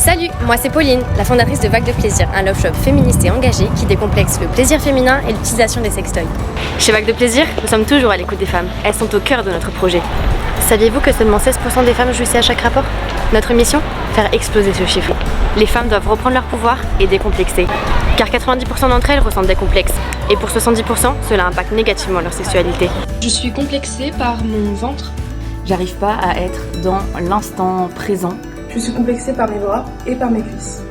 Salut, moi c'est Pauline, la fondatrice de Vague de Plaisir, un love shop féministe et engagé qui décomplexe le plaisir féminin et l'utilisation des sextoys. Chez Vague de Plaisir, nous sommes toujours à l'écoute des femmes. Elles sont au cœur de notre projet. Saviez-vous que seulement 16% des femmes jouissaient à chaque rapport? Notre mission? Faire exploser ce chiffre. Les femmes doivent reprendre leur pouvoir et décomplexer. Car 90% d'entre elles ressentent des complexes. Et pour 70%, cela impacte négativement leur sexualité. Je suis complexée par mon ventre. J'arrive pas à être dans l'instant présent. Je suis complexée par mes bras et par mes cuisses.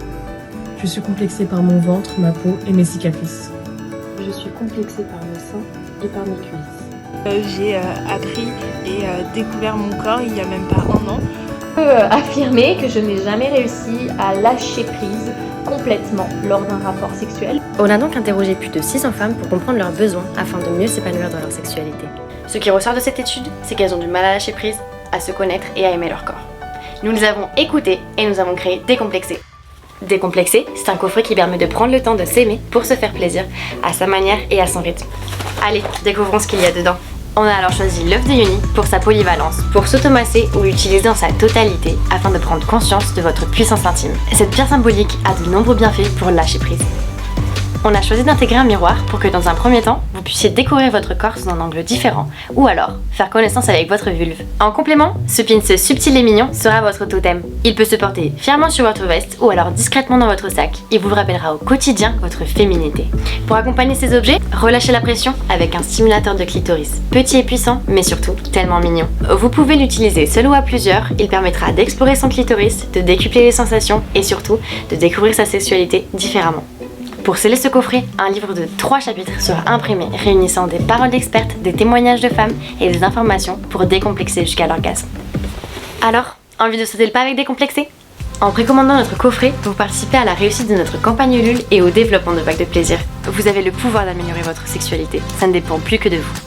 Je suis complexée par mon ventre, ma peau et mes cicatrices. Je suis complexée par mes seins et par mes cuisses. J'ai appris et découvert mon corps il y a même pas un an. Je peux affirmer que je n'ai jamais réussi à lâcher prise complètement lors d'un rapport sexuel. On a donc interrogé plus de 600 femmes pour comprendre leurs besoins afin de mieux s'épanouir dans leur sexualité. Ce qui ressort de cette étude, c'est qu'elles ont du mal à lâcher prise, à se connaître et à aimer leur corps. Nous les avons écoutées et nous avons créé Décomplexé. Décomplexé, c'est un coffret qui permet de prendre le temps de s'aimer pour se faire plaisir à sa manière et à son rythme. Allez, découvrons ce qu'il y a dedans. On a alors choisi l'œuf de Yoni pour sa polyvalence, pour s'automasser ou l'utiliser dans sa totalité afin de prendre conscience de votre puissance intime. Cette pierre symbolique a de nombreux bienfaits pour lâcher prise. On a choisi d'intégrer un miroir pour que dans un premier temps, vous puissiez découvrir votre corps sous un angle différent ou alors faire connaissance avec votre vulve. En complément, ce pins subtil et mignon sera votre totem. Il peut se porter fièrement sur votre veste ou alors discrètement dans votre sac. Il vous rappellera au quotidien votre féminité. Pour accompagner ces objets, relâchez la pression avec un stimulateur de clitoris. Petit et puissant, mais surtout tellement mignon. Vous pouvez l'utiliser seul ou à plusieurs, il permettra d'explorer son clitoris, de décupler les sensations et surtout de découvrir sa sexualité différemment. Pour sceller ce coffret, un livre de 3 chapitres sera imprimé, réunissant des paroles d'expertes, des témoignages de femmes et des informations pour décomplexer jusqu'à l'orgasme. Alors, envie de sauter le pas avec Décomplexé? En précommandant notre coffret, vous participez à la réussite de notre campagne Ulule et au développement de Vague de Plaisir. Vous avez le pouvoir d'améliorer votre sexualité, ça ne dépend plus que de vous.